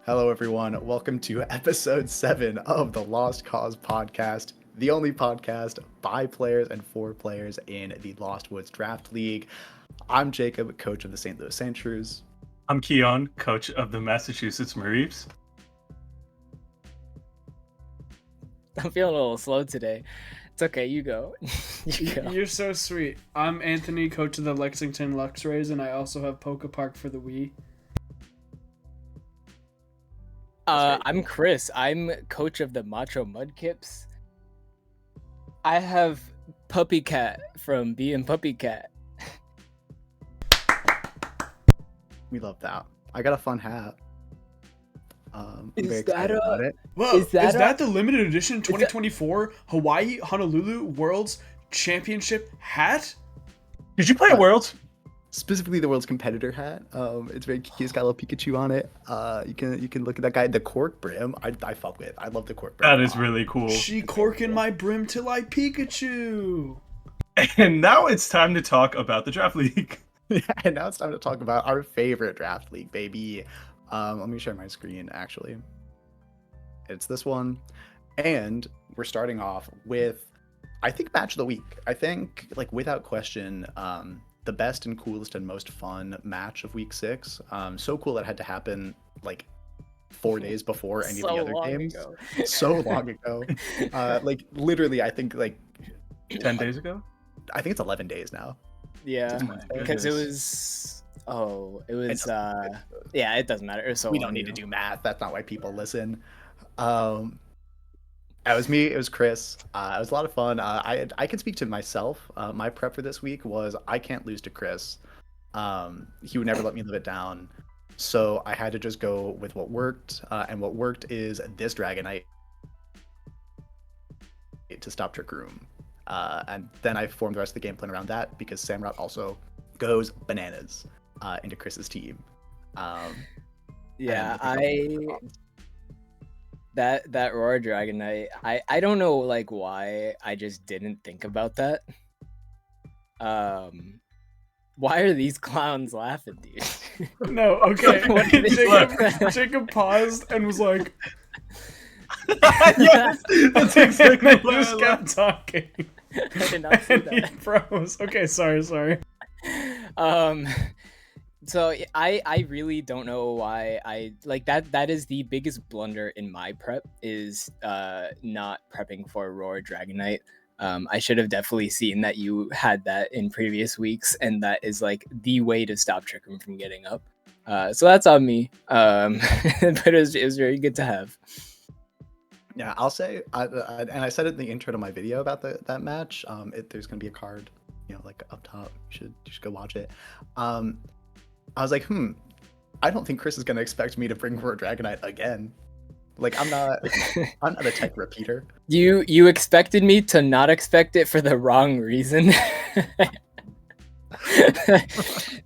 Hello, everyone. Welcome to episode 7 of the Lost Cause podcast, the only podcast by players and for players in the Lost Woods Draft League. I'm Jacob, coach of the St. Louis Sandshrews. I'm Kian, coach of the Massachusetts Mareeps. I'm feeling a little slow today. It's okay, you go. You're so sweet. I'm Anthony, coach of the Lexington Luxrays, and I also have Poke Park for the Wii. I'm Chris. I'm coach of the Macho Mudkips. I have Puppy Cat from Being Puppy Cat. We love that. I got a fun hat. I'm very Is excited that about it. Whoa, Is that the limited edition 2024 Hawaii Honolulu Worlds Championship hat? Did you play Worlds? Specifically the world's competitor hat. It's very cute. It's got a little Pikachu on it. You can look at that guy. The cork brim, I fuck with. I love the cork brim. That is really cool. She corking my brim till I Pikachu. And now it's time to talk about the draft league. Yeah, and now it's time to talk about our favorite draft league, baby. Let me share my screen, actually. It's this one. And we're starting off with, I think, match of the week. I think, like, without question, the best and coolest and most fun match of week 6. So cool that it had to happen, like, 4 days before any of the other games. Ago. So long ago. Like, literally, I think, like... 10 days ago? I think it's 11 days now. Yeah, Oh my because it goodness. was, yeah, it doesn't matter. It was so We long don't need to ago. do math. That's not why people listen. It was me. It was Chris. It was a lot of fun. I can speak to myself. My prep for this week was I can't lose to Chris. He would never let me live it down. So I had to just go with what worked. And what worked is this Dragonite to stop Trick Room. And then I formed the rest of the game plan around that because Samrat also goes bananas into Chris's team. Yeah, and that Roar Dragonite, I don't know like why I just didn't think about that. Why are these clowns laughing, dude? No, okay. What did they Jacob paused and was like, Yes, that's exactly and what just I kept talking. I did not see And he that. froze. Okay, sorry. So I really don't know why I like that is the biggest blunder in my prep is not prepping for Roar Dragonite. I should have definitely seen that you had that in previous weeks, and that is like the way to stop Trick Room from getting up. So that's on me. But it was very good to have. Yeah, I'll say, and I said it in the intro to my video about that match. There's gonna be a card, like up top. You should go watch it. I was like, I don't think Chris is gonna expect me to bring for a Dragonite again. Like, I'm not a tech repeater. You expected me to not expect it for the wrong reason.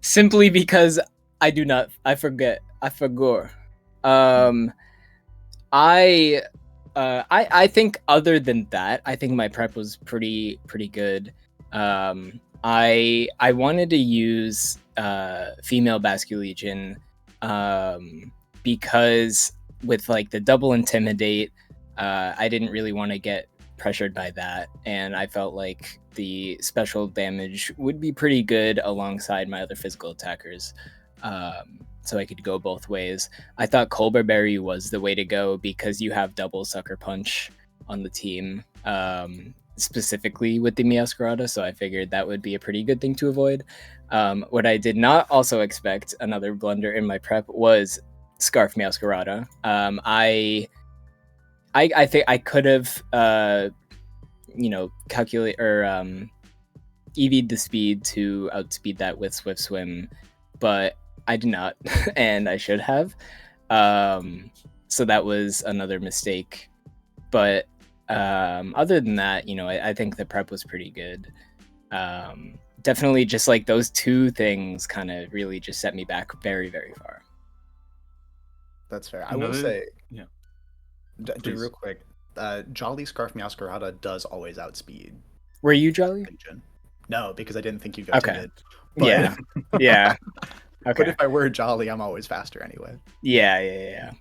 Simply because I forgot. I think other than that, I think my prep was pretty good. I wanted to use female Basculegion because with like the double intimidate, I didn't really want to get pressured by that, and I felt like the special damage would be pretty good alongside my other physical attackers. So I could go both ways. I thought Colberberry was the way to go because you have double Sucker Punch on the team, specifically with the Meowscarada, so I figured that would be a pretty good thing to avoid. What I did not also expect, another blunder in my prep, was Scarf Meowscarada. I think I could have, calculate or EV'd the speed to outspeed that with Swift Swim, but I did not, and I should have. So that was another mistake. But other than that, I think the prep was pretty good. Definitely just like those two things kind of really just set me back very, very far. That's fair. I will say, yeah. Do real quick. Jolly Scarf Meowscarada does always outspeed. Were you Jolly? No, because I didn't think you'd go Okay. timid. But, Yeah. Okay. But if I were Jolly, I'm always faster anyway. Yeah.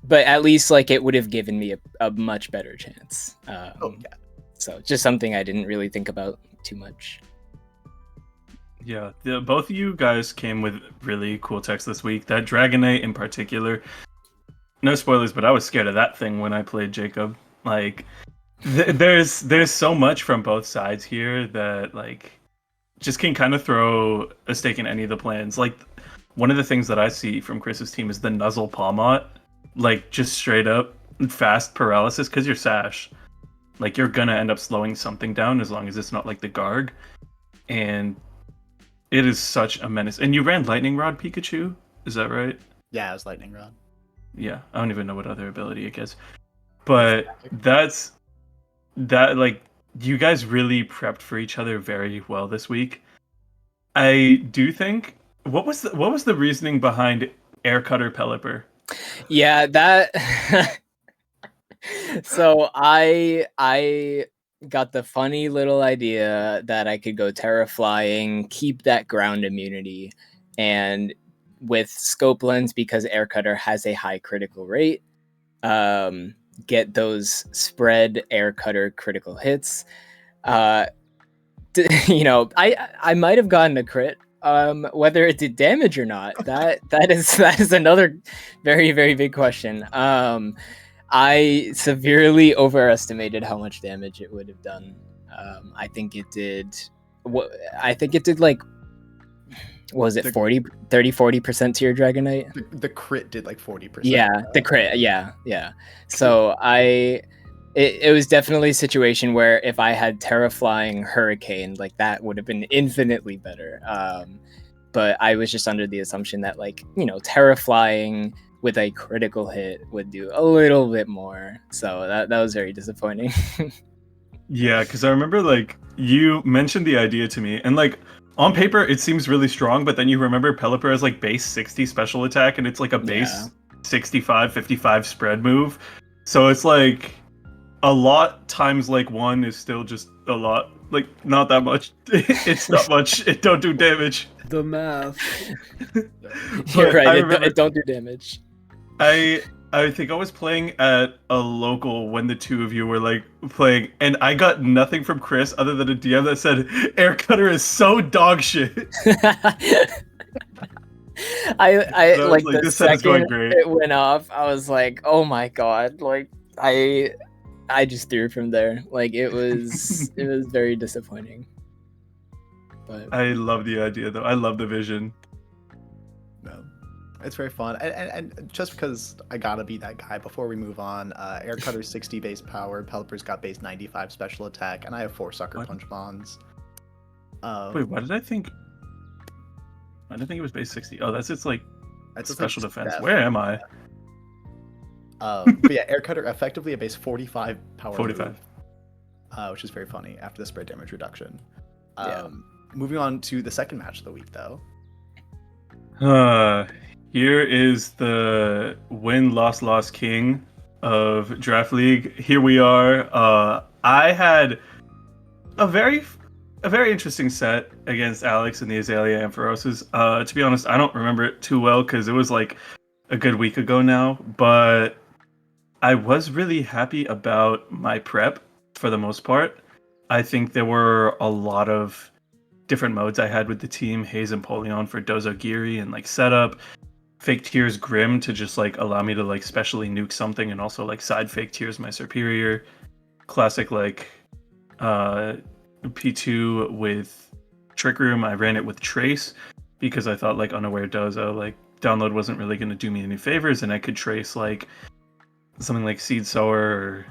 but at least like it would have given me a much better chance. Oh yeah. So just something I didn't really think about too much. Yeah, both of you guys came with really cool text this week. That Dragonite in particular, no spoilers, but I was scared of that thing when I played Jacob. Like, there's so much from both sides here that like just can kind of throw a stake in any of the plans. Like, one of the things that I see from Chris's team is the Nuzzle Palmot, like just straight up fast paralysis because you're Sash. Like, you're gonna end up slowing something down as long as it's not like the Garg, and it is such a menace. And you ran Lightning Rod Pikachu, is that right? Yeah, it was Lightning Rod. Yeah, I don't even know what other ability it gets. But like, you guys really prepped for each other very well this week. I do think what was the reasoning behind Air Cutter Pelipper? Yeah, that so I got the funny little idea that I could go Terra Flying, keep that ground immunity, and with Scope Lens, because Air Cutter has a high critical rate, get those spread Air Cutter critical hits. You know, I might have gotten a crit. Whether it did damage or not, that is another very, very big question. I severely overestimated how much damage it would have done. I think it did like, what was it, 30-40% to your Dragonite? The crit did like 40%. Yeah, the crit, yeah. So it was definitely a situation where if I had Terra Flying Hurricane, like that would have been infinitely better. But I was just under the assumption that, like, you know, Terra Flying with a critical hit would do a little bit more. So that was very disappointing. Yeah, because I remember, like, you mentioned the idea to me, and like on paper it seems really strong, but then you remember Pelipper has like base 60 special attack, and it's like a base 65-55 spread move. So it's like a lot times like one is still just a lot. Like, not that much. It's not much. It don't do damage. The math. You're right, remember, it don't do damage. I think I was playing at a local when the two of you were like playing, and I got nothing from Chris other than a DM that said Air Cutter is so dog shit. I so like the this second second great. it went off, I was like, oh my god, like I just threw from there. Like, it was very disappointing. But I love the idea though. I love the vision. No, it's very fun, and just because I gotta be that guy before we move on, Air Cutter's 60 base power, Pelipper's got base 95 special attack, and I have 4 Sucker Punch bonds. Wait, why did I think it was base 60? Oh, that's its like special defense. Where am I? But yeah, Air Cutter effectively a base 45 power 45. move, which is very funny after the spread damage reduction. Yeah. Moving on to the second match of the week, though. Here is the win-loss-loss king of Draft League. Here we are. I had a very interesting set against Alex and the Azalea Ampharoses. To be honest, I don't remember it too well because it was like a good week ago now, but I was really happy about my prep for the most part. I think there were a lot of different modes I had with the team. Haze and Polion for Dozogiri and like setup. Fake Tears Grim to just like allow me to like specially nuke something, and also like side Fake Tears my superior. Classic like P2 with Trick Room. I ran it with Trace because I thought like Unaware Dozo like download wasn't really going to do me any favors, and I could trace like something like Seed Sower or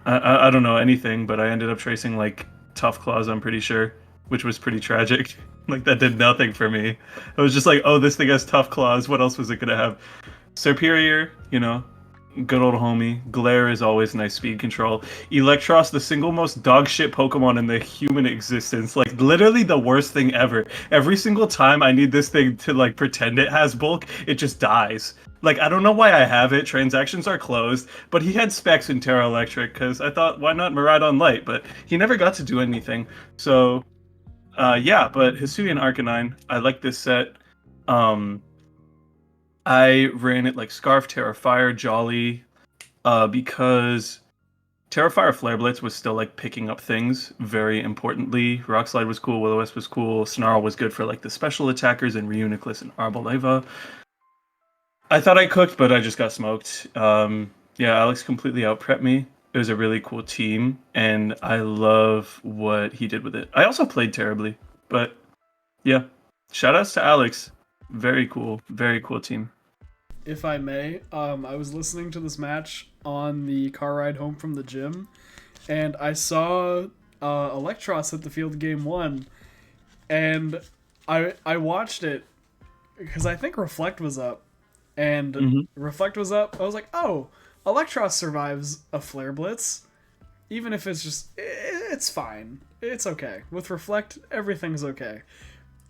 I don't know anything, but I ended up tracing like Tough Claws, I'm pretty sure, which was pretty tragic. Like, that did nothing for me. I was just like, oh, this thing has Tough Claws, what else was it gonna have? Superior, you know, good old homie. Glare is always nice speed control. Electros, the single most dog shit Pokemon in the human existence. Like, literally the worst thing ever. Every single time I need this thing to like pretend it has bulk, it just dies. Like, I don't know why I have it. Transactions are closed. But he had specs in Terra Electric, because I thought, why not Miraidon Light? But he never got to do anything. So, yeah, but Hisuian Arcanine, I like this set. I ran it like Scarf, Terrafire, Jolly, because Terrafire Flare Blitz was still like picking up things very importantly. Rock Slide was cool, Will-O-Wisp was cool, Snarl was good for like the special attackers and Reuniclus and Arboliva. I thought I cooked, but I just got smoked. Yeah, Alex completely out-prepped me. It was a really cool team, and I love what he did with it. I also played terribly, but yeah. Shoutouts to Alex. Very cool team. If I may, I was listening to this match on the car ride home from the gym, and I saw Electros at the field game 1, and I watched it because I think Reflect was up, and Reflect was up. I was like, oh, Electros survives a Flare Blitz, even if it's just, it's fine. It's okay. With Reflect, everything's okay.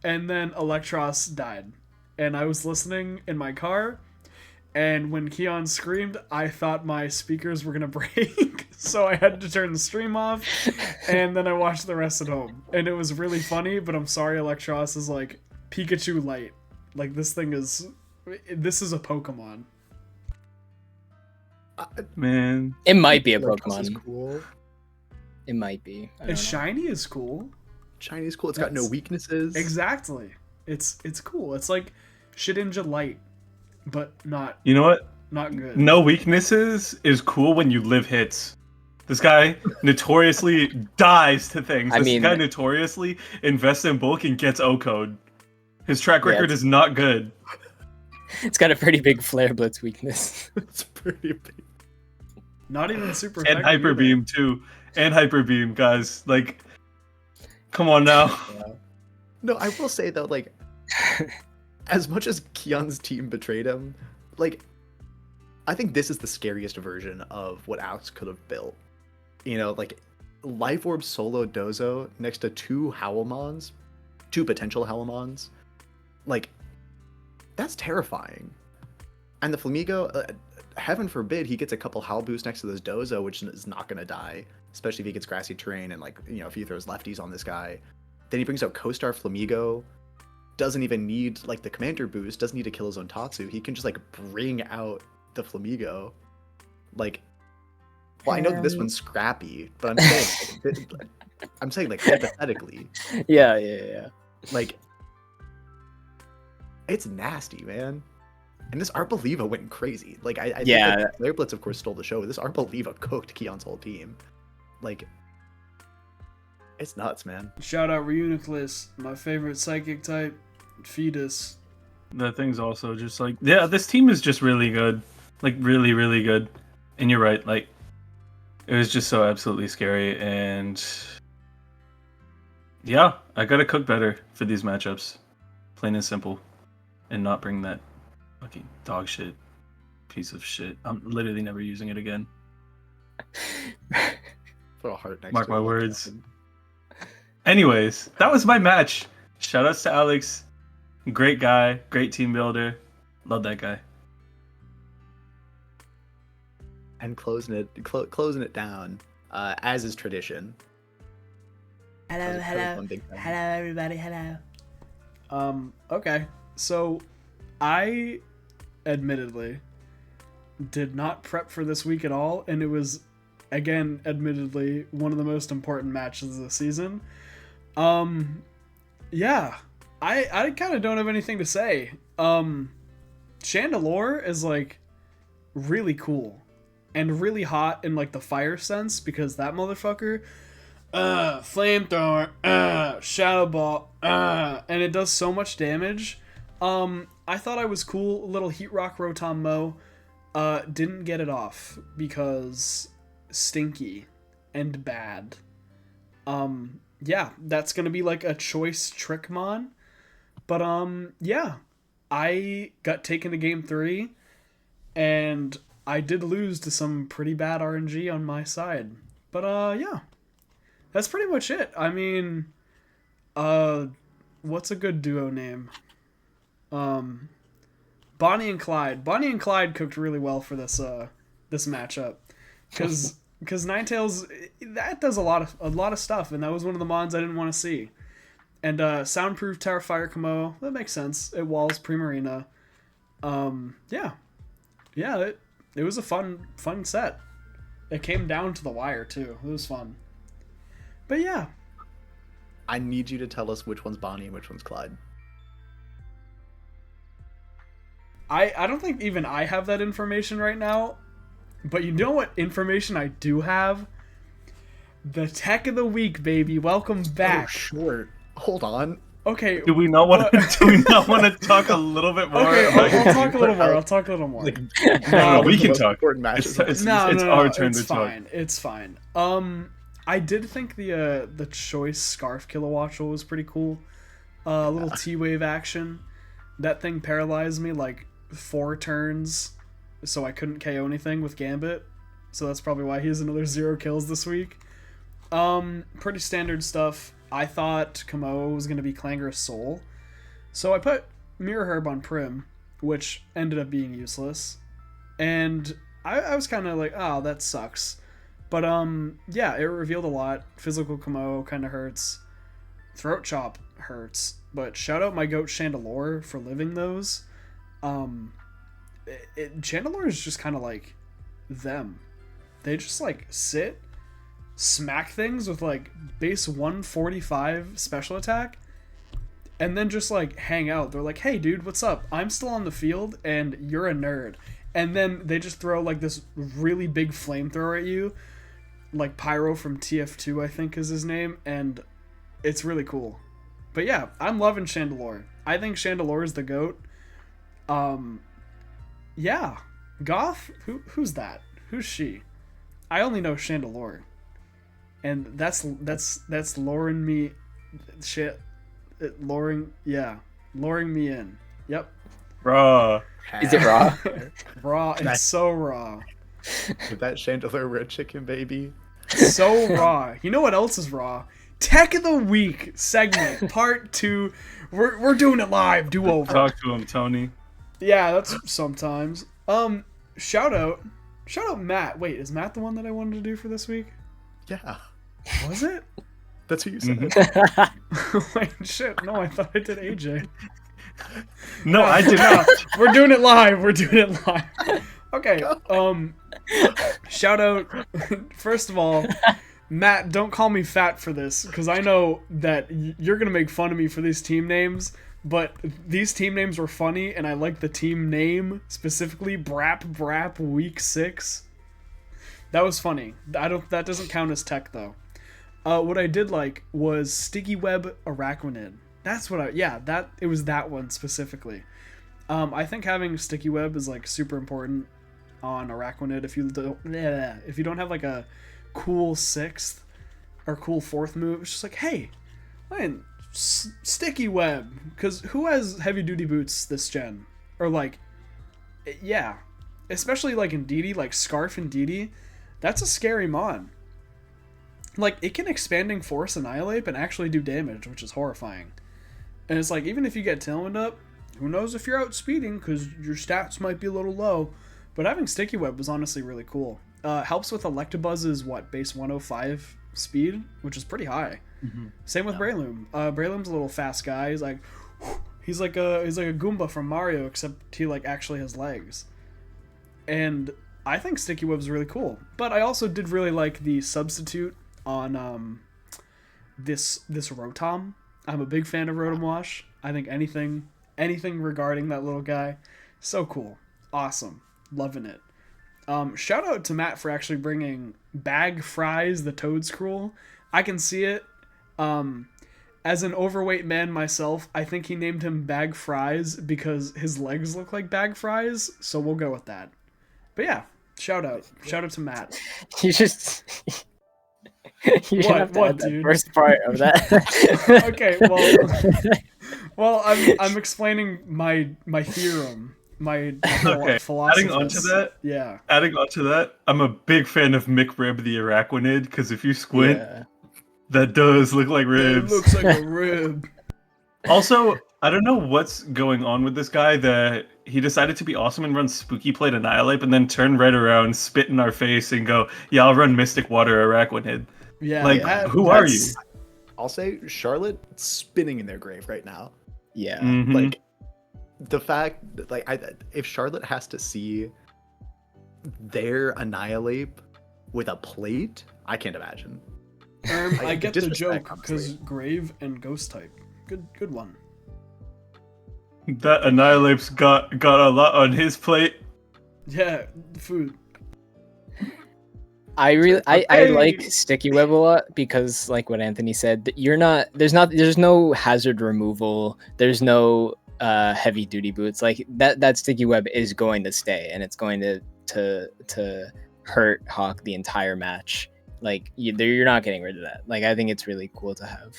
And then Electros died, and I was listening in my car, and when Kian screamed, I thought my speakers were gonna break, so I had to turn the stream off, and then I watched the rest at home. And it was really funny, but I'm sorry, Electros is like Pikachu Light. Like, this is a Pokemon. Man. It might be a Electros is Pokemon. cool. It might be. I don't It's know. shiny is cool. Shiny is cool. It's got no That's- weaknesses. Exactly. It's cool. It's like Shedinja Light, but not You know what? good. No weaknesses is cool when you live hits. This guy notoriously dies to things. I This mean- guy notoriously invests in bulk and gets O-code. His track Yeah, record it's- is not good. It's got a pretty big Flare Blitz weakness. It's pretty big. Not even super And effective Hyper either. Beam too. And Hyper Beam, guys. Like, come on now. No, I will say though, like, as much as Kian's team betrayed him, like, I think this is the scariest version of what Alex could have built. You know, like, Life Orb solo Dozo next to two Howlmons, two potential Howlmons, like, that's terrifying. And the Flamigo, heaven forbid he gets a couple Howl boosts next to this Dozo, which is not going to die, especially if he gets grassy terrain and, like, you know, if he throws lefties on this guy. Then he brings out Co-Star Flamigo, doesn't even need, like, the commander boost, doesn't need to kill his own Tatsu. He can just, like, bring out the Flamigo. Like, well, I know that this one's scrappy, but I'm saying, like, hypothetically, yeah. like, it's nasty, man. And this Arboliva went crazy. Like, I think that Flare Blitz, of course, stole the show. This Arboliva cooked Kian's whole team. Like, it's nuts, man. Shout out Reuniclus, my favorite psychic type, Fetus. That thing's also just like, yeah, this team is just really good. Like, really, really good. And you're right, like, it was just so absolutely scary. And yeah, I gotta cook better for these matchups. Plain and simple. And not bring that fucking dog shit piece of shit. I'm literally never using it again. Throw a heart next Mark to my it. words. Anyways, that was my match. Shoutouts to Alex. Great guy, great team builder. Love that guy. And closing it down, as is tradition. Hello, That was hello, one big thing. hello, everybody, hello. Okay. So, I admittedly did not prep for this week at all, and it was, again, admittedly, one of the most important matches of the season. Yeah, I kind of don't have anything to say. Chandelure is, like, really cool and really hot in, like, the fire sense, because that motherfucker, flamethrower, shadow ball, and it does so much damage. I thought I was cool. Little Heat Rock Rotom Mo, didn't get it off because stinky and bad. Yeah, that's gonna be like a choice Trickmon. But yeah, I got taken to game 3, and I did lose to some pretty bad RNG on my side. But yeah, that's pretty much it. I mean, what's a good duo name? Bonnie and Clyde. Bonnie and Clyde cooked really well for this this matchup, because Ninetales, that does a lot of stuff, and that was one of the mons I didn't want to see. And soundproof Terrafire Kamo, that makes sense. It walls Primarina. Yeah, it was a fun set. It came down to the wire too. It was fun. But yeah, I need you to tell us which one's Bonnie and which one's Clyde. I don't think even I have that information right now. But you know what information I do have? The tech of the week, baby. Welcome Oh, back. short. Hold on. Okay. Do we not want to? Do we not want to talk a little bit more? Okay, about I'll talk a little more. I'll talk a little more. Like, No, we the can most talk. important matches. It's No, our turn it's to talk. fine. It's fine. I did think the choice scarf kilowattrel was pretty cool. A little T-wave action. That thing paralyzed me like 4 turns, so I couldn't KO anything with Gambit. So that's probably why he has another 0 kills this week. Pretty standard stuff. I thought Kamo was gonna be Clangorous Soul, so I put Mirror Herb on Prim, which ended up being useless. And I was kind of like, oh, that sucks. But yeah, it revealed a lot. Physical Kamo kind of hurts. Throat Chop hurts. But shout out my goat Chandelure for living those. Chandelure is just kind of like them. They just like sit, smack things with like base 145 special attack, and then just like hang out. They're like, hey dude, what's up? I'm still on the field and you're a nerd. And then they just throw like this really big flamethrower at you, like Pyro from TF2 I think is his name, and it's really cool. But yeah, I'm loving Chandelure. I think Chandelure is the GOAT. Yeah. Goth? Who's that? Who's she? I only know Chandelure. And that's luring me shit. Luring me in. Yep. Raw. Is it raw? Raw. It's so raw. If that Chandelure were a chicken, baby. So raw. You know what else is raw? Tech of the Week segment, part 2. We're doing it live. Do over. Talk to him, Tony. Yeah, that's sometimes. Shout out Matt. Wait, is Matt the one that I wanted to do for this week? Yeah. Was it? That's what you said. Wait, shit. No, I thought I did AJ. No, I did not. We're doing it live. Okay. Shout out. First of all, Matt, don't call me fat for this, because I know that you're gonna make fun of me for these team names. But these team names were funny, and I like the team name specifically. Brap Week 6. That was funny. That doesn't count as tech though. What I did like was Sticky Web Araquanid. That's what it was that one specifically. I think having Sticky Web is like super important on Araquanid. If you don't have like a cool 6th or cool 4th move, it's just like, hey, man, Sticky Web, because who has heavy duty boots this gen? Or like, yeah, especially like in DD, like Scarf and DD, that's a scary mon. Like, it can Expanding Force Annihilate and actually do damage, which is horrifying. And it's like, even if you get Tailwind up, who knows if you're outspeeding, because your stats might be a little low. But having Sticky Web was honestly really cool. Helps with Electabuzz's base 105 speed, which is pretty high. Mm-hmm. Same with Breloom. Breloom's a little fast guy. He's like a Goomba from Mario, except he like actually has legs. And I think Sticky Web's really cool. But I also did really like the substitute on this Rotom. I'm a big fan of Rotom Wash. I think anything regarding that little guy, so cool, awesome, loving it. Shout out to Matt for actually bringing Bag Fries the Toadscruel. I can see it. As an overweight man myself, I think he named him Bag Fries because his legs look like bag fries, so we'll go with that. But yeah, shout out to Matt. You just what, dude? First part of that. Okay, well, I'm explaining my theorem, my Okay. philosophy. Adding on to that, I'm a big fan of McRib the Araquanid, because if you squint, that does look like ribs. It looks like a rib. Also, I don't know what's going on with this guy, that he decided to be awesome and run Spooky Plate Annihilate, and then turn right around, spit in our face, and go, yeah, I'll run Mystic Water Araquanid. Yeah, who are you? I'll say Charlotte spinning in their grave right now. Yeah. Mhm. Like, the fact that, like, if Charlotte has to see their Annihilate with a plate, I can't imagine. I get the disrespect, joke because honestly. Grave and Ghost type. Good one. That Annihilape's got a lot on his plate. Yeah, food. I Hey! like Sticky Web a lot because, like what Anthony said, there's no hazard removal, there's no heavy duty boots. Like that Sticky Web is going to stay, and it's going to hurt Hawk the entire match. Like you're not getting rid of that. Like I think it's really cool to have.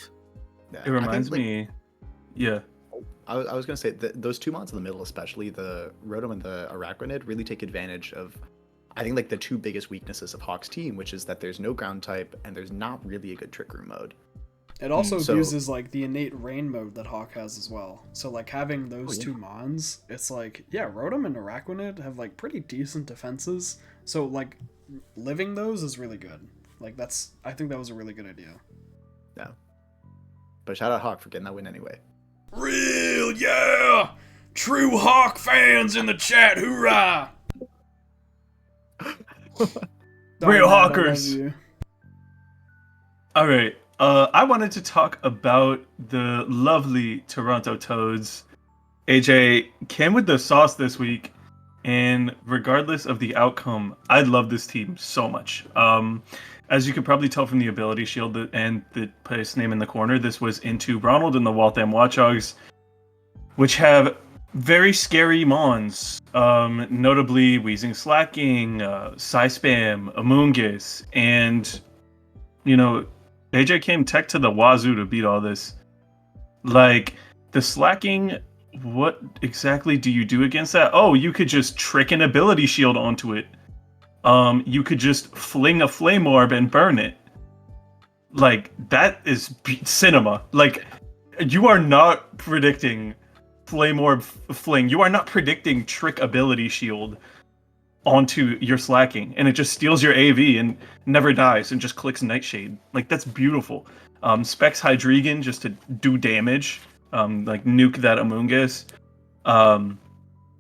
Yeah, It reminds me. Yeah. I was gonna say those two mods in the middle, especially the Rotom and the Araquanid, really take advantage of, I think, like the two biggest weaknesses of Hawk's team, which is that there's no ground type and there's not really a good Trick Room mode. It also So- uses like the innate rain mode that Hawk has as well. So like having those yeah. two mons, it's like Rotom and Araquanid have like pretty decent defenses. So like living those is really good. Like I think that was a really good idea. Yeah. But shout out Hawk for getting that win anyway. Real yeah! True Hawk fans in the chat, hoorah! Real Matt, I Hawkers. love you. All right. I wanted to talk about the lovely Toronto Toads. AJ came with the sauce this week, and regardless of the outcome, I love this team so much. As you could probably tell from the ability shield and the place name in the corner, this was into Ronald and the Waltham Watchdogs, which have very scary mons, notably Wheezing Slacking, Psyspam, Amoonguss, and, you know, AJ came tech to the wazoo to beat all this. Like, the Slacking, what exactly do you do against that? Oh, you could just trick an ability shield onto it. You could just fling a Flame Orb and burn it. Like, that is cinema. Like, you are not predicting Flame Orb Fling. You are not predicting Trick Ability Shield onto your Slacking, and it just steals your AV and never dies and just clicks Nightshade. Like, that's beautiful. Specs Hydreigon just to do damage, like nuke that Amoonguss.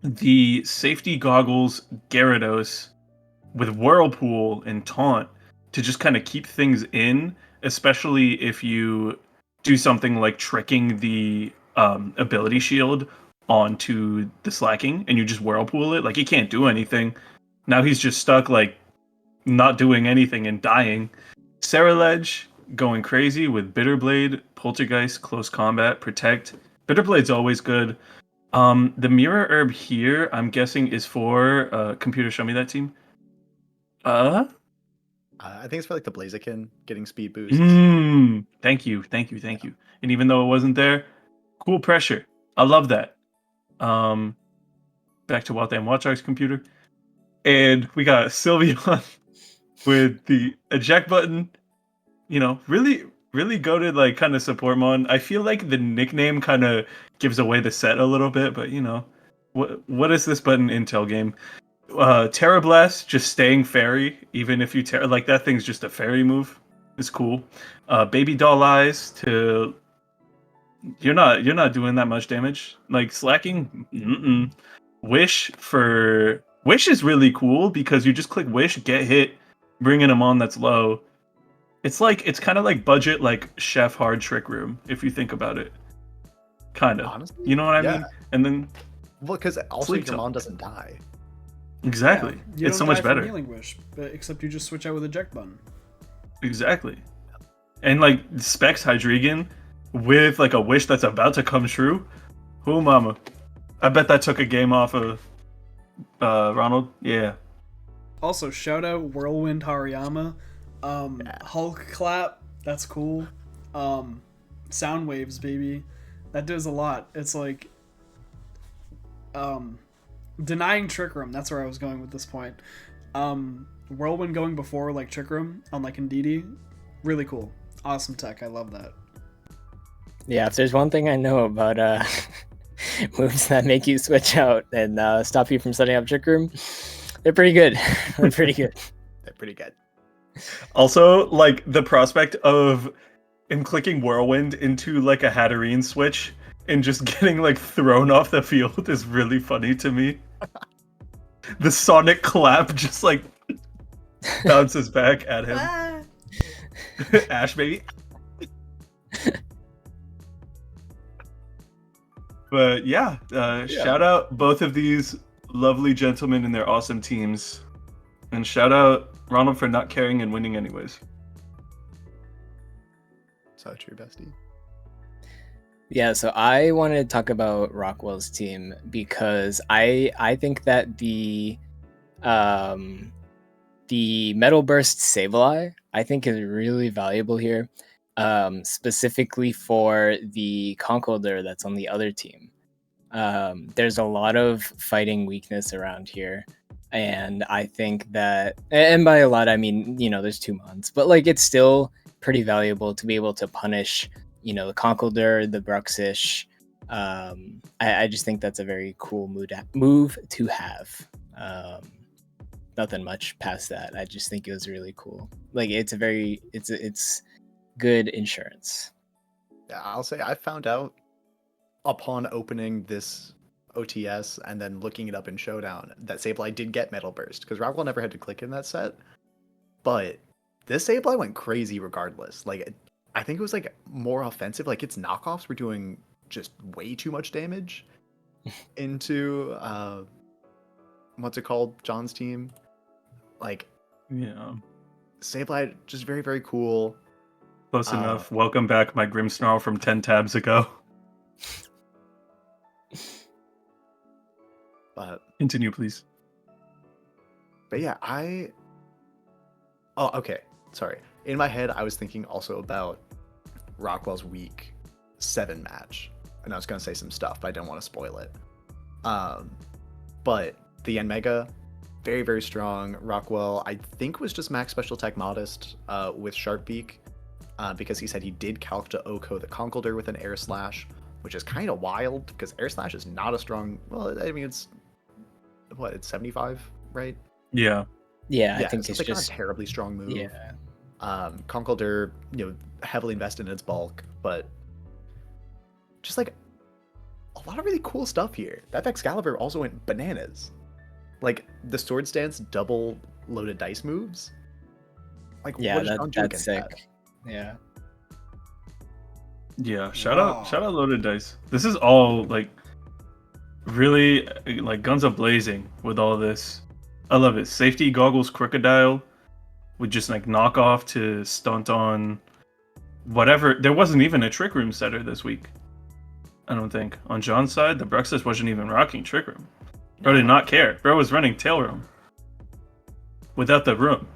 The Safety Goggles Gyarados with Whirlpool and Taunt to just kind of keep things in, especially if you do something like tricking the ability shield onto the Slacking and you just Whirlpool it. Like, he can't do anything. Now he's just stuck, like, not doing anything and dying. Ceruledge going crazy with Bitterblade, Poltergeist, Close Combat, Protect. Bitterblade's always good. The Mirror Herb here, I'm guessing, is for Computer Show Me That team. I think it's for like the Blaziken getting speed boosts. Thank you. And even though it wasn't there, cool pressure. I love that. Back to Waltham Watchdogs computer. And we got Sylveon with the eject button. You know, really goated, like, kind of support mon. I feel like the nickname kind of gives away the set a little bit, but, you know, what is this button intel game? Terra Blast, just staying fairy, even if you like, that thing's just a fairy move. It's cool. Baby Doll Eyes to, you're not doing that much damage. Like, Slacking, Wish is really cool because you just click Wish, get hit, bring in a mon that's low. It's kind of like budget, like Chef Hard Trick Room, if you think about it. Kind of. Honestly, you know what I yeah. mean? And then, Well, because also Sleep your mon Talk. doesn't die. exactly. You It's so don't much die from better. Healing Wish, but except you just switch out with eject button. Exactly. And, like, Specs Hydreigon with, like, a wish that's about to come true. Oh, mama. I bet that took a game off of Ronald. Yeah. Also, shout out Whirlwind Hariyama. Hulk Clap, that's cool. Sound Waves, baby. That does a lot. It's like denying Trick Room, that's where I was going with this point. Whirlwind going before, like, Trick Room on, like, Indeedee, really cool. Awesome tech, I love that. Yeah, if there's one thing I know about moves that make you switch out and stop you from setting up Trick Room, they're pretty good. They're pretty good. They're pretty good. Also, like, the prospect of him clicking Whirlwind into, like, a Hatterene switch and just getting like thrown off the field is really funny to me. The sonic clap just like bounces back at him. Ah. Ash baby. But yeah, shout out both of these lovely gentlemen and their awesome teams. And shout out Ronald for not caring and winning anyways. So true, bestie. Yeah, so I wanted to talk about Rockwell's team because I think that the Metal Burst Sableye I think is really valuable here, specifically for the Conkeldurr that's on the other team. There's a lot of fighting weakness around here, and I think that, and by a lot I mean, you know, there's 2 months, but like it's still pretty valuable to be able to punish, you know, the Conkeldurr, the Bruxish. I just think that's a very cool move to have. Nothing much past that. I just think it was really cool. Like it's good insurance. Yeah, I'll say I found out upon opening this OTS and then looking it up in Showdown that Sableye did get Metal Burst because Rockwell never had to click in that set. But this Sableye went crazy regardless. Like I think it was like more offensive. Like its knockoffs were doing just way too much damage into what's it called? John's team. Like Yeah. Sableye just very, very cool. Close enough. Welcome back, my Grimmsnarl from 10 tabs ago. But Continue, please. yeah, oh, okay. Sorry. In my head, I was thinking also about Rockwell's week 7 match. And I was going to say some stuff, but I didn't want to spoil it. But the N-Mega, very, very strong. Rockwell, I think, was just max special attack modest with Sharp Beak, because he said he did calc to Oko the Conkeldurr with an Air Slash, which is kind of wild, because Air Slash is not a strong... Well, I mean, it's 75, right? Yeah. Yeah, I think so it's like just not a terribly strong move. yeah. Conkeldurr, you know, heavily invested in its bulk, but just like a lot of really cool stuff here. That Excalibur also went bananas. Like the Sword Stance double loaded dice moves. Like Yeah, what does John do that's against sick. that? Yeah. Yeah, shout Wow. out Loaded Dice. This is all like really like guns a blazing with all this. I love it. Safety Goggles Crocodile with just like knockoff to stunt on whatever. There wasn't even a Trick Room setter this week. I don't think. On John's side, the Bruxus wasn't even rocking Trick Room. Bro did not care. Bro was running Tail Room. Without the room.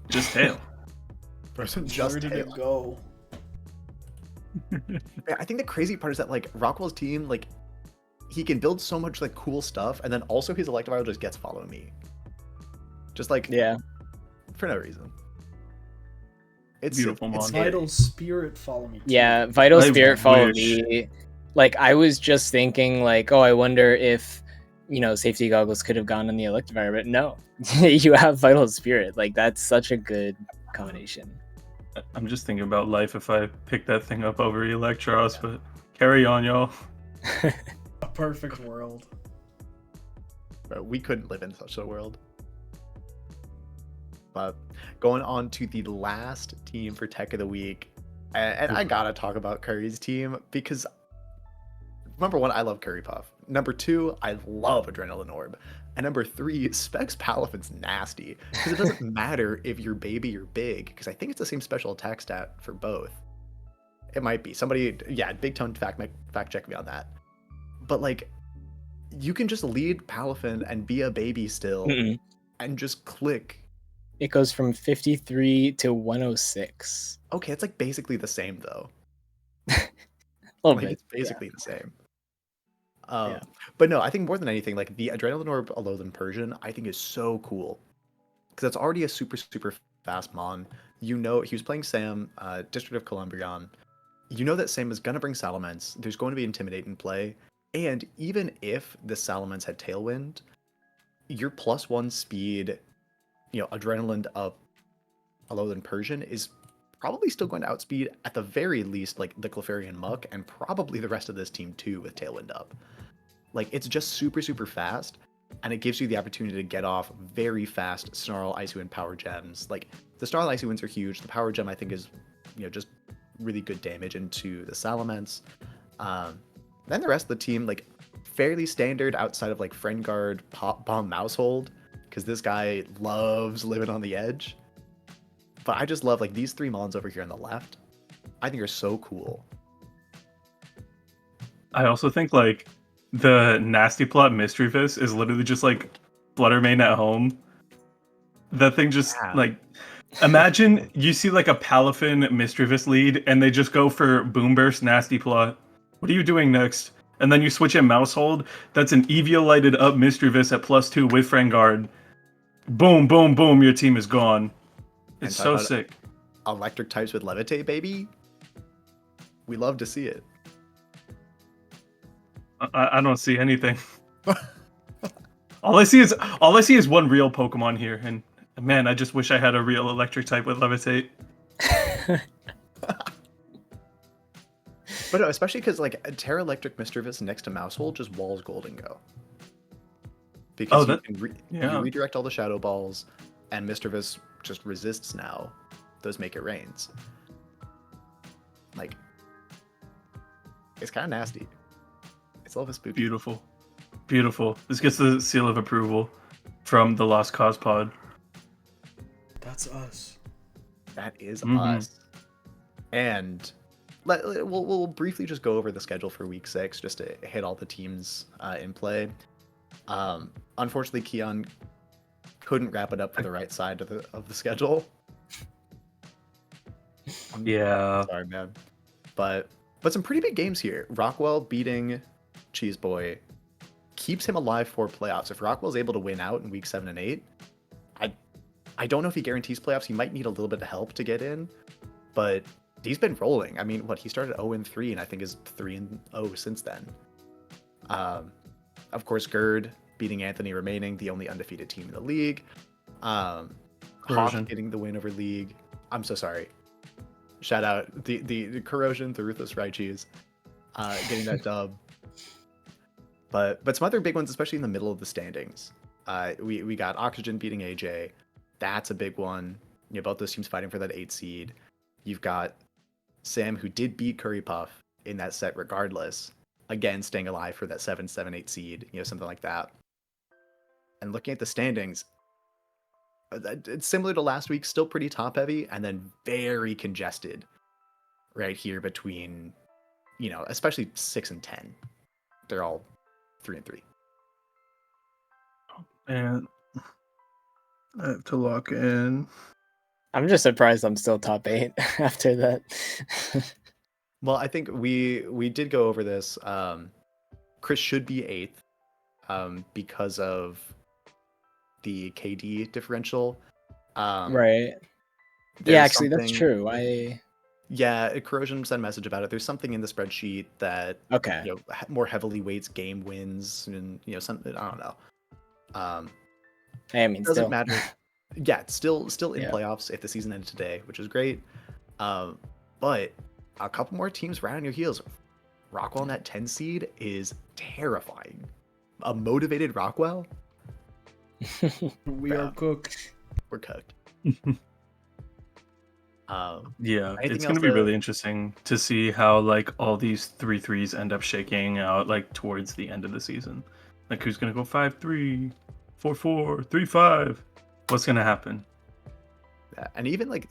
Just Tail. Just Where did tail. it go? Man, I think the crazy part is that like Rockwell's team, like he can build so much like cool stuff, and then also his Electivire just gets Follow Me. Just like Yeah. for no reason. It's Beautiful it's mon. scary. Vital Spirit follow me. too. Yeah, Vital I Spirit follow wish. me. Like I was just thinking like, oh, I wonder if, you know, Safety Goggles could have gone on the Electivire, but no. You have Vital Spirit. Like that's such a good combination. I'm just thinking about life if I pick that thing up over Electros, but carry on, y'all. A perfect world. Bro, we couldn't live in such a world. But going on to the last team for Tech of the Week, and I gotta talk about Curry's team because number 1, I love Curry Puff. Number 2, I love Adrenaline Orb. And number 3, Specs Palafin's nasty because it doesn't matter if you're baby or big because I think it's the same special attack stat for both. It might be. Somebody, yeah, Big Tone fact check me on that. But like, you can just lead Palafin and be a baby still Mm-mm. and just click. It goes from 53 to 106. Okay, it's like basically the same though. A little Like bit. it's basically the same. Yeah. But no, I think more than anything, like the Adrenaline Orb Alolan Persian, I think is so cool because it's already a super fast mon. You know, he was playing Sam, District of Columbrion. You know that Sam is gonna bring Salamence. There's going to be Intimidate in play, and even if the Salamence had Tailwind, your +1 speed, you know, Adrenaline up Alolan Persian is probably still going to outspeed at the very least like the Clefairy and Muck, and probably the rest of this team too with Tailwind up. Like it's just super super fast, and it gives you the opportunity to get off very fast Snarl, Icy Wind, Power Gems. Like the Snarl, Icy Winds are huge. The Power Gem I think is just really good damage into the Salamence. Then the rest of the team like fairly standard outside of like Friend Guard, Pop Bomb, Mousehold, because this guy loves living on the edge. But I just love like these 3 Mons over here on the left. I think are so cool. I also think like the Nasty Plot Mischievous is literally just like Fluttermane at home. That thing just like imagine you see like a Palafin Mischievous lead and they just go for Boom Burst Nasty Plot. What are you doing next? And then you switch in Mousehold. That's an Eevee lighted up Mischievous at +2 with Friend Guard. Boom, boom, boom. Your team is gone. It's so sick. Electric types with Levitate, baby. We love to see it. I don't see anything. All I see is one real Pokemon here, and man, I just wish I had a real electric type with Levitate. But no, especially because like a Terra Electric Mischievous next to Mousehold just walls Golden Go. Because you redirect all the Shadow Balls, and Mischievous just resists now those Make It Rains. Like, it's kind of nasty. It's a little bit spooky. Beautiful. Beautiful. This gets the seal of approval from the Lost Cause pod. That's us. That is us. And we'll briefly just go over the schedule for week 6 just to hit all the teams in play. Unfortunately, Kian couldn't wrap it up for the right side of the schedule. Yeah. Sorry, man. But some pretty big games here. Rockwell beating Cheese Boy keeps him alive for playoffs. If Rockwell's able to win out in week 7 and 8, I don't know if he guarantees playoffs. He might need a little bit of help to get in, but he's been rolling. I mean, he started 0-3 and I think is 3-0 since then. Of course, Gerd beating Anthony, remaining the only undefeated team in the league. Hawk getting the win over League. I'm so sorry. Shout out the Corrosion, the Ruthless Raichus, getting that dub. But some other big ones, especially in the middle of the standings. We got Oxygen beating AJ. That's a big one. Both those teams fighting for that 8 seed. You've got Sam, who did beat Curry Puff in that set regardless. Again, staying alive for that 7, 8 seed, something like that. And looking at the standings, it's similar to last week, still pretty top heavy, and then very congested right here between, especially 6 and 10. They're all 3-3. And I have to lock in. I'm just surprised I'm still top 8 after that. Well, I think we did go over this. Chris should be 8th because of the KD differential. Right. Yeah, actually, that's true. Yeah, Corrosion sent a message about it. There's something in the spreadsheet that more heavily weights game wins and something. I don't know. I mean, doesn't matter. Yeah, it's still in playoffs if the season ended today, which is great. But a couple more teams right on your heels. Rockwell in that 10 seed is terrifying. A motivated Rockwell. We are cooked. We're cooked. Yeah, it's going to be really interesting to see how like all these 3-3s end up shaking out like towards the end of the season. Like who's going to go 5-3, 4-4, 3-5? What's going to happen? Yeah, and even like,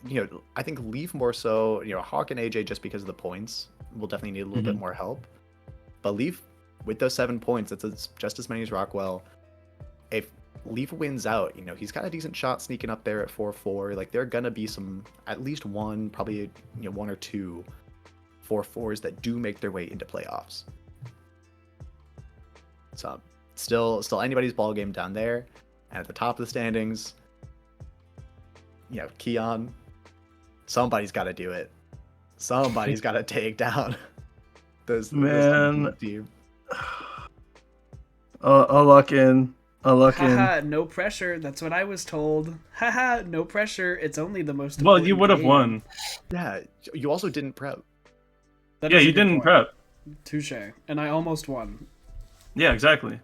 I think Leaf more so, Hawk and AJ just because of the points will definitely need a little bit more help. But Leaf with those 7 points, that's just as many as Rockwell. If Leaf wins out, he's got a decent shot sneaking up there at 4-4. Like there are gonna be at least one, probably 1 or 2 4-4s that do make their way into playoffs. So still anybody's ball game down there. And at the top of the standings, Kian, somebody's got to do it. Somebody's got to take down this team. I'll lock in. A luck in. Haha, no pressure. That's what I was told. Haha, no pressure. It's only the most Well, important you would have game. won. Yeah, you also didn't prep. That Yeah, is a you good didn't point. prep. Touche. And I almost won. Yeah, exactly.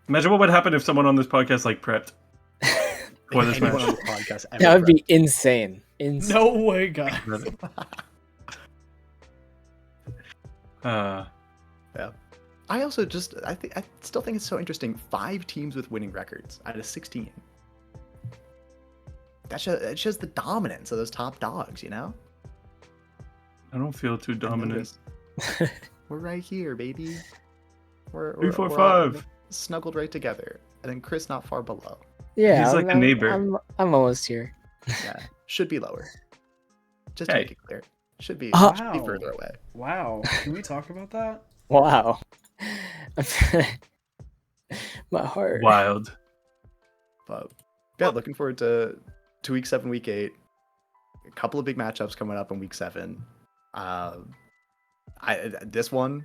Imagine what would happen if someone on this podcast like prepped for this Anyone on match. this podcast ever That would prepped. be insane. Insane. No way, guys. Yeah. I still think it's so interesting. 5 teams with winning records out of 16. It shows the dominance of those top dogs, you know? I don't feel too And then dominant. we're right here, baby. We're 3, 4, we're all 5. snuggled right together. And then Chris not far below. Yeah, He's like a neighbor. I'm almost here. Yeah. Should be lower. Just to Hey. make it clear. Should be Oh. further away. Wow. Can we talk about that? Wow. My heart. Wild. But yeah, looking forward to week 7, week 8. A couple of big matchups coming up in week 7. This one,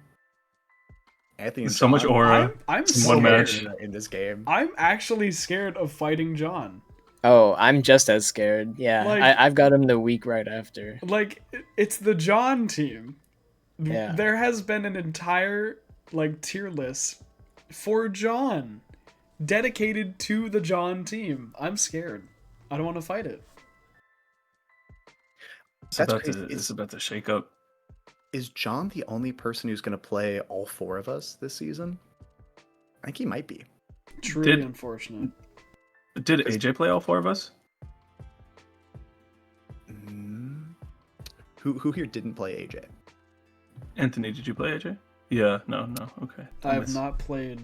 Anthony and So much John, aura. I'm in scared. one match. in this game. I'm actually scared of fighting John. Oh, I'm just as scared. Yeah, Like- I've got him the week right after. Like, it's the John team. Yeah. There has been an entire, like, tier list for John. Dedicated to the John team. I'm scared. I don't want to fight it. That's crazy. It's about to shake up. Is John the only person who's going to play all 4 of us this season? I think he might be. Truly Did- unfortunate. Did AJ play all 4 of us? Who here didn't play AJ? Anthony, did you play AJ? Yeah, no, okay. I have not played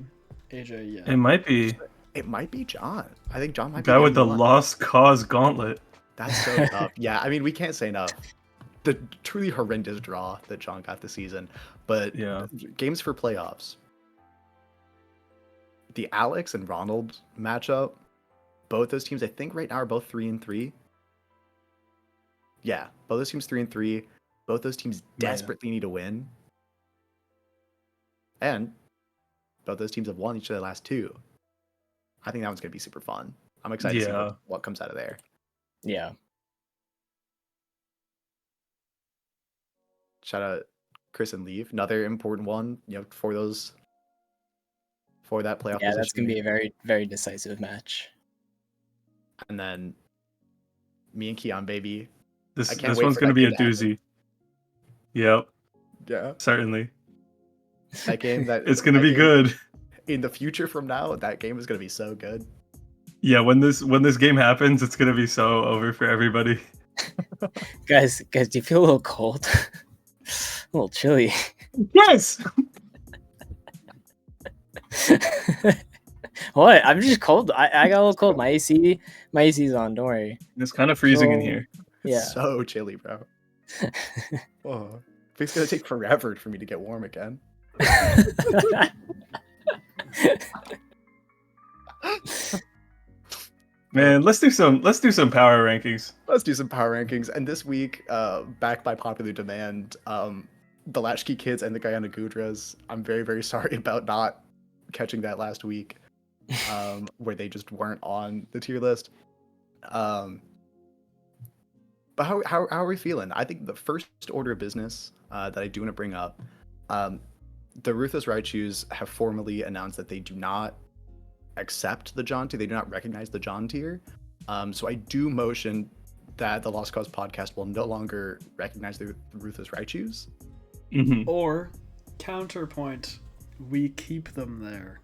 AJ yet. It might be It might be John. I think John might be guy with the only one. Lost Cause Gauntlet. That's so tough. Yeah, I mean, we can't say enough. The truly horrendous draw that John got this season. But Yeah. games for playoffs. The Alex and Ronald matchup, both those teams, I think right now are both 3-3. Yeah, both those teams 3-3. Both those teams desperately need to win. And both those teams have won each of their last 2. I think that one's going to be super fun. I'm excited to see Yeah. what comes out of there. Yeah. Shout out Chris and Leave. Another important one, for that playoff Yeah, that's position. gonna be a very, very decisive match. And then me and Kian, baby. This I can't this wait one's for gonna that be a game to happen. doozy. Yep, Yeah. certainly. That game It's gonna that be game- good. In the future from now, that game is gonna be so good. Yeah, when this game happens, it's gonna be so over for everybody. Guys, do you feel a little cold? A little chilly. Yes. What? I'm just cold. I got a little cold. My AC's on. Don't worry. It's kind of freezing in So- here. It's Yeah. so chilly, bro. Oh, it's gonna take forever for me to get warm again. Man, let's do some power rankings. Let's do some power rankings. And this week, back by popular demand, the Latchkey Kids and the Guyana Gudras. I'm very, very sorry about not catching that last week, where they just weren't on the tier list. But how are we feeling? I think the first order of business that I do want to bring up, the Ruthless Raichus have formally announced that they do not accept the John tier. They do not recognize the John tier. So I do motion that the Lost Cause podcast will no longer recognize the Ruthless Raichus. Hmm. Or, counterpoint, we keep them there.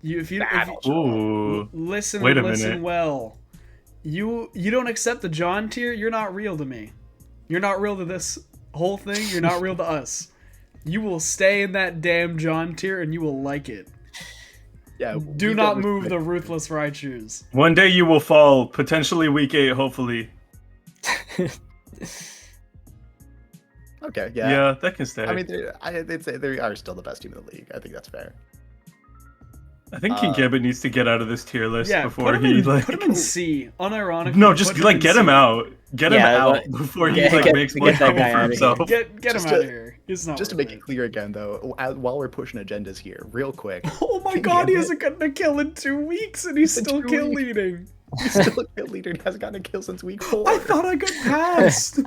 If you Ooh. listen Wait a listen minute. well. You don't accept the John tier, you're not real to me. You're not real to this whole thing, you're not real to us. You will stay in that damn John tier and you will like it. Yeah. Do not move the Ruthless Raichus. One day you will fall, potentially week 8, hopefully. Okay. Yeah. Yeah, that can stay. I mean, they'd say they are still the best team in the league. I think that's fair. I think Uh, Kingambit needs to get out of this tier list Yeah, before put him he in, like. put him in C. Unironically. No, just put like in get him C. out. Get him Yeah, out let- before he get- like get- makes get more that trouble guy for outta here. himself. Get him Just out to- of here. He's not Just to worth make it it. clear again, though, while we're pushing agendas here, real quick, Oh my Kingambit- god, he hasn't gotten a kill in 2 weeks and he's In still 2 kill weeks. leading. he's still a kill leader and hasn't gotten a kill since week 4. I thought I got passed.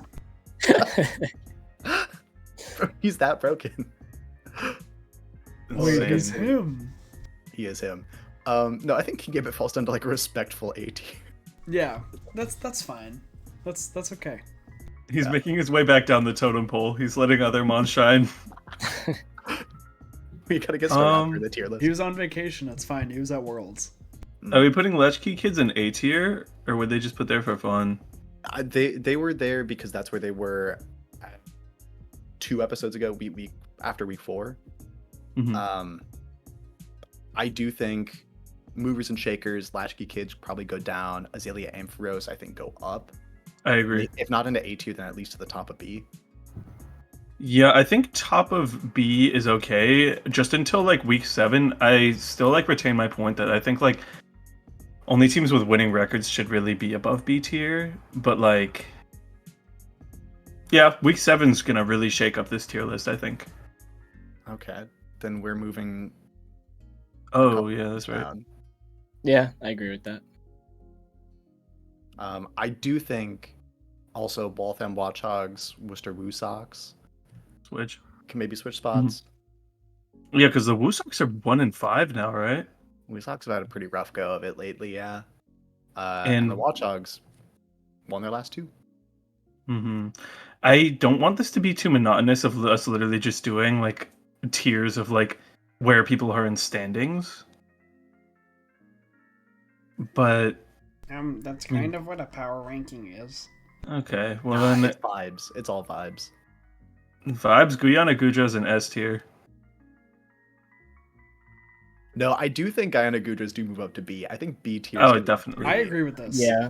He's that broken. Wait, Insane. it's him. He is him. No, I think Kingambit falls down to like a respectful A tier. Yeah, that's fine. That's okay. He's making his way back down the totem pole. He's letting other mons shine. We gotta get started after the tier list. He was on vacation. It's fine. He was at Worlds. Are we putting Latchkey Kids in A tier, or would they just put there for fun? They were there because that's where they were 2 episodes ago. Week after week 4. Mhm. I do think movers and shakers, latchkey kids probably go down. Azalea, Ampharos, I think go up. I agree. If not into A tier, then at least to the top of B. Yeah, I think top of B is okay. Just until like week 7, I still like retain my point that I think like only teams with winning records should really be above B tier. But like, yeah, week 7's gonna really shake up this tier list, I think. Okay, then we're moving. Oh yeah, that's right. down. Yeah, I agree with that. I do think also Waltham Watchhogs, Worcester Woo Sox Switch. can maybe switch spots. Yeah, because the Woosocks are 1 and 5 now, right? Woo Sox have had a pretty rough go of it lately, yeah. And the And- Watchhogs won their last 2. I don't want this to be too monotonous of us literally just doing like tiers of like where people are in standings. But That's kind of what a power ranking is. okay, well then It's vibes. It's all vibes. vibes. Guyana Guja's in S tier. No, I do think Guyana Gudras do move up to B. I think B tier. Oh, definitely. I agree with this. Yeah.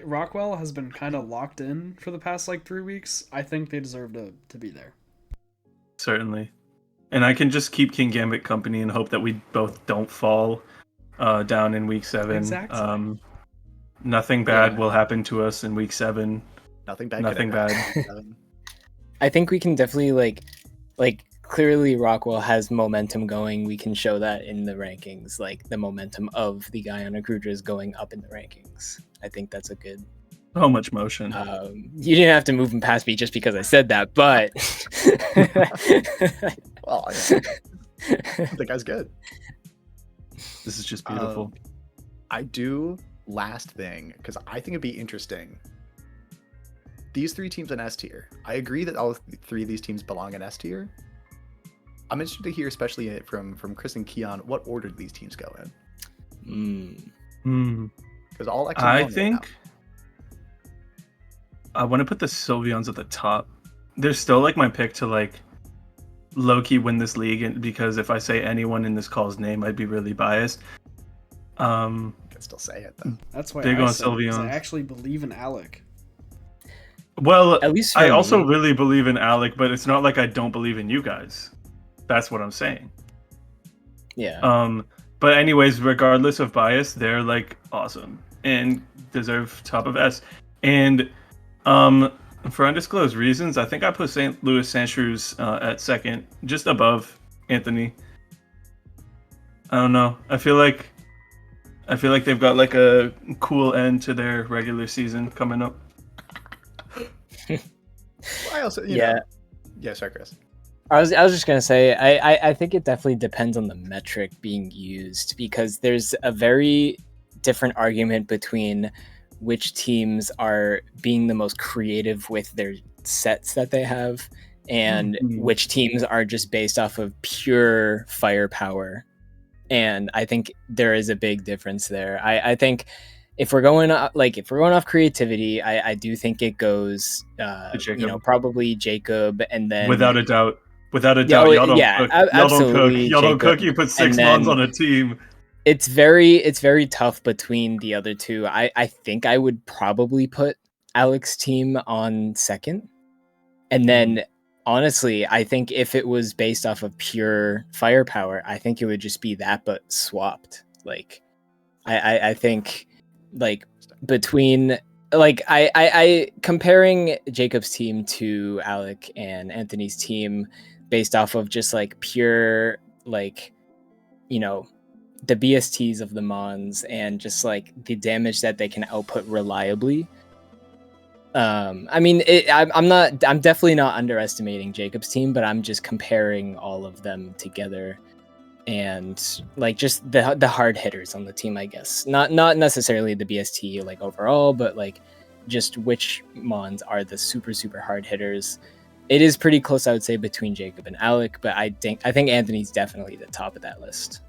Rockwell has been kind of locked in for the past like 3 weeks. I think they deserve to be there. Certainly. And I can just keep Kingambit company and hope that we both don't fall down in week 7. Exactly. Nothing bad Yeah. will happen to us in week 7. Nothing bad. Nothing could ever bad. happen to them. I think we can definitely like clearly Rockwell has momentum going. We can show that in the rankings, like the momentum of the Guyana Gudras going up in the rankings. I think that's a good. So much motion. You didn't have to move him past me just because I said that, but Well, yeah, the guy's good. This is just beautiful. I do. Last thing, because I think it'd be interesting. These 3 teams in S tier. I agree that all 3 of these teams belong in S tier. I'm interested to hear, especially from Chris and Kian, what order do these teams go in? Because all X and I Y right think I want to put the Sylveons at the top. They're still like my pick to like low-key win this league, and because if I say anyone in this call's name, I'd be really biased. now. I can still say it though. That's why Big I on said it, 'cause I Sylveons. actually believe in Alec. Well, at least I for also me. really believe in Alec, but it's not like I don't believe in you guys. That's what I'm saying. Yeah. But anyways, regardless of bias, they're like awesome and deserve top of S. And for undisclosed reasons, I think I put St. Louis Sandshrews at second, just above Anthony. I don't know. I feel like they've got like a cool end to their regular season coming up. I also, Yeah. Yeah, sorry, Chris. I was just gonna say I think it definitely depends on the metric being used, because there's a very different argument between which teams are being the most creative with their sets that they have and Mhm. which teams are just based off of pure firepower. And I think there is a big difference there. I think if we're going off creativity, I do think it goes Jacob. probably Jacob, and then Without a doubt. Without a Yeah, doubt. oh, Y'all don't yeah, cook. a- Y'all don't cook. absolutely, Y'all don't cook. Jacob. You put 6 And mons then- on a team. it's very tough between the other two. I think I would probably put Alex's team on second, and then honestly, I think if it was based off of pure firepower, I think it would just be that, but swapped. Like, I think, like, between, like, I comparing Jacob's team to Alec and Anthony's team based off of just, like, pure, like, you know, the BSTs of the Mons and just, like, the damage that they can output reliably. I mean, I'm definitely not underestimating Jacob's team, but I'm just comparing all of them together, and like just the hard hitters on the team, I guess. Not necessarily the BST like overall, but like just which Mons are the super hard hitters. It is pretty close, I would say, between Jacob and Alec, but I think Anthony's definitely the top of that list.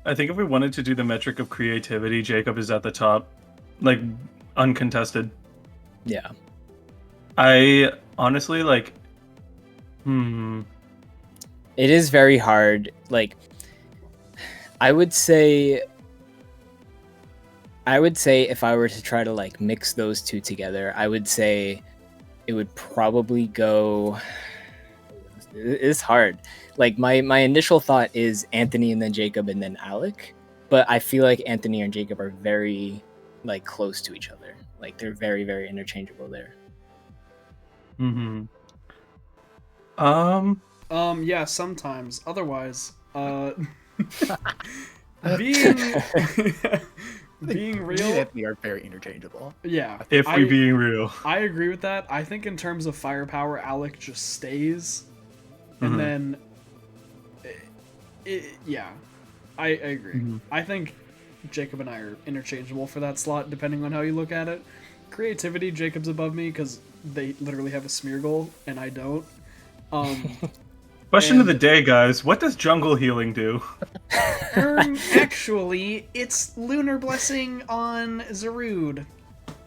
I think if we wanted to do the metric of creativity, Jacob is at the top, like uncontested. Yeah. I honestly like. It is very hard. Like, I would say if I were to try to like mix those two together, I would say it would probably go. It's hard. Like my initial thought is Anthony and then Jacob and then Alec, but I feel like Anthony and Jacob are very like close to each other. Like they're very interchangeable there. Yeah, sometimes. Otherwise, being being Me and real. Anthony are very interchangeable. Yeah. If we being real. I agree with that. I think in terms of firepower, Alec just stays. And then yeah. I agree. I think Jacob and I are interchangeable for that slot, depending on how you look at it. Creativity, Jacob's above me because they literally have a smear goal and I don't. Question of the day, guys. What does jungle healing do? Actually, it's Lunar Blessing on Zarude.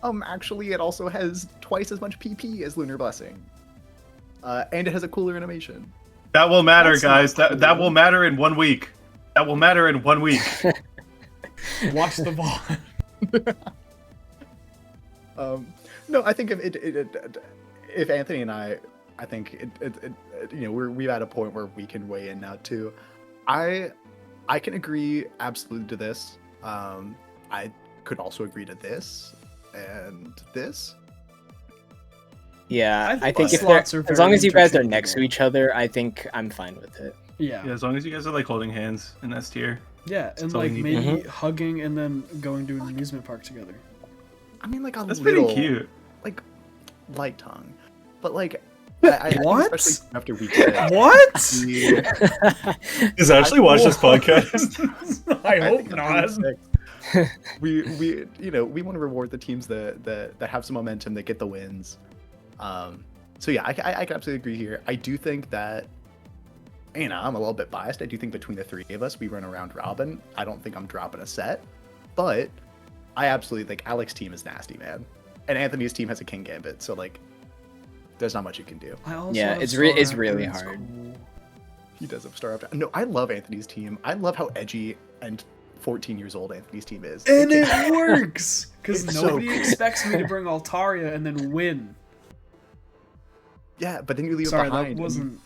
Actually, it also has twice as much PP as Lunar Blessing. And it has a cooler animation. That will matter, That's guys. not That cool. will matter in 1 week. That will matter in 1 week. Watch the ball. No, I think if Anthony and I think we're at a point where we can weigh in now too. I can agree absolutely to this. I could also agree to this and this. Yeah, I think think the if they're, slots are as long very as you guys are next to interchangeable. each other, I think I'm fine with it. Yeah. Yeah, as long as you guys are like holding hands in S tier. Yeah, and So like you- maybe hugging and then going to an amusement park together. I mean, like a That's little, pretty cute. like light tongue, but like I think What? especially after week 6. What? we- Does Ashley watch this podcast? I I hope think not. after week 6, we we want to reward the teams that have some momentum, that get the wins. So yeah, I can absolutely agree here. I do think that, I'm a little bit biased. I do think between the three of us, we run around robin. I don't think I'm dropping a set, but I absolutely think Alex's team is nasty, man, and Anthony's team has a Kingambit, so like, there's not much you can do. I also Yeah, have it's Star really Raptor, it's hard. cool. He does have Star Raptor. No, I love Anthony's team. I love how edgy and 14 years old Anthony's team is. And it works! Because It's so nobody cool. expects me to bring Altaria and then win. Yeah, but then you leave Sorry, it behind. that and wasn't...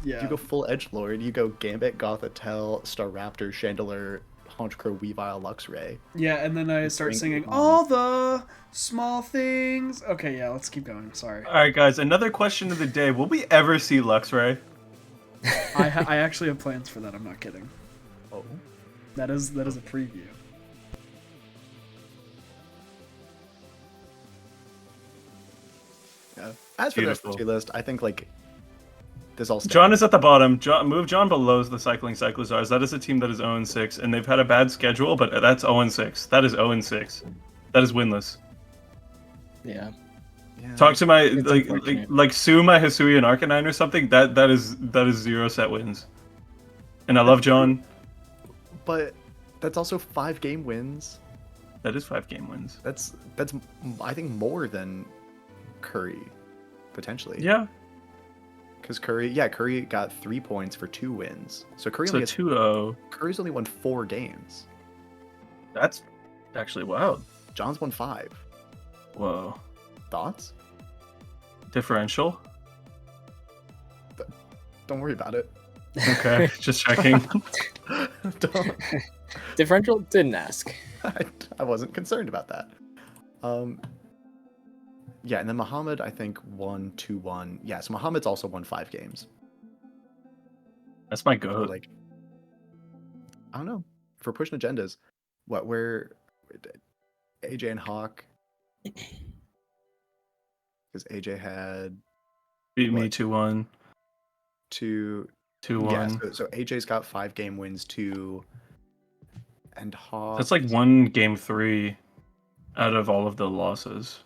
Yeah. You go full Edgelord. You go Gambit, Gothitelle, Staraptor, Chandelure, Honchcrow, Weavile, Luxray. Yeah, and then I start Bring singing it on. all the small things. Okay, yeah, let's keep going. Sorry. All right, guys. Another question of the day: will we ever see Luxray? I actually have plans for that. I'm not kidding. Oh. That is a preview. Yeah. As for the rest of the Beautiful. tier list, I think like this all. John is at the bottom. Move John below the Cycling Cyclozars. That is a team that is 0-6, and they've had a bad schedule, but that's 0-6. That is 0-6. That is winless. Yeah. Yeah. Talk to my It's like unfortunate. sue my Hisuian Arcanine or something. That is 0 set wins. And I love John. But that's also 5 game wins. That is 5 game wins. That's I think more than Curry, potentially. Yeah. Because Curry got 3 points for 2 wins. So Curry So only has, 2-0. Curry's only won 4 games. That's actually wild. John's won 5. Whoa. Thoughts? Differential. Don't worry about it. Okay, just checking. Don't. Differential didn't ask. I wasn't concerned about that. Yeah, and then Muhammad, I think, won 2-1. Yeah, so Muhammad's also won 5 games. That's my Or goat. like, I don't know. For pushing agendas, where AJ and Hawk, because AJ had Beat me what? 2-1, 2. 2-1. Yeah, so AJ's got 5 game wins too, and Hawk. That's like one game 3 out of all of the losses.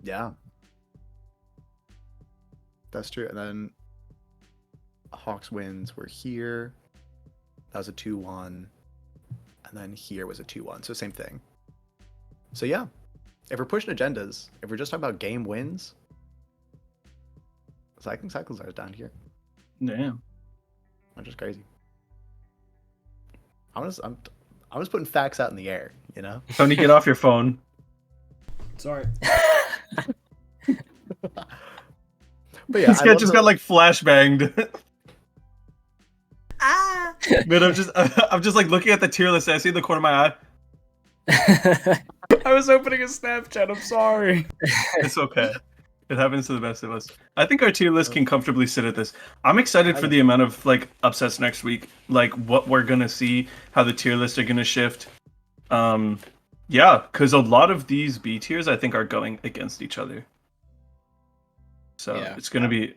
Yeah, that's true. And then Hawk's wins were here. That was a 2-1, and then here was a 2-1. So same thing. So yeah, if we're pushing agendas, if we're just talking about game wins, Cycling Cycles are down here, Damn. which is crazy. I'm just putting facts out in the air, you know. Tony, get off your phone. Sorry. But yeah, This I guy love just the- got like flashbanged. Ah! Man, I'm just like looking at the tier list and I see in the corner of my eye. I was opening a Snapchat. I'm sorry. It's okay. It happens to the best of us. I think our tier list can comfortably sit at this. I'm excited for the amount of like upsets next week, like what we're gonna see, how the tier lists are gonna shift. Yeah, because a lot of these B tiers I think are going against each other. So Yeah. it's gonna be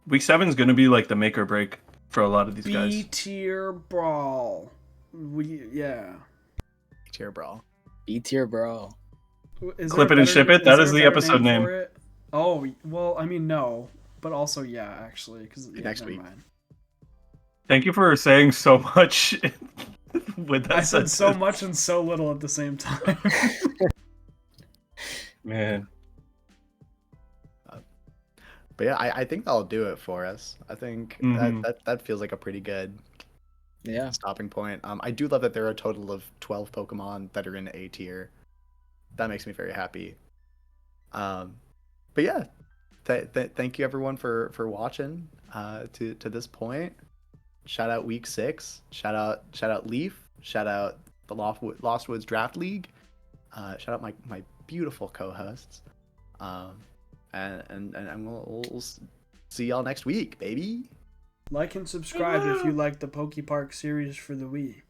week 7 is gonna be like the make or break for a lot of these B guys. tier brawl. Yeah. tier brawl. B tier, bro. Is Clip there it a and ship better- it? That there is a the better episode name. for it? Oh well, I mean no, but also yeah, actually, because Next week. Mind. Thank you for saying so much with that I said so sentence. much and so little at the same time. Man. But yeah, I think that'll do it for us. I think Mhm. that feels like a pretty good Yeah. stopping point. I do love that there are a total of 12 Pokemon that are in A tier. That makes me very happy. But yeah, thank you everyone for watching to this point. Shout out week 6. Shout out Leaf. Shout out the Lost Woods Draft League. Shout out my beautiful co-hosts. And we'll see y'all next week, baby. Like and subscribe if you like the Poke Park series for the Wii.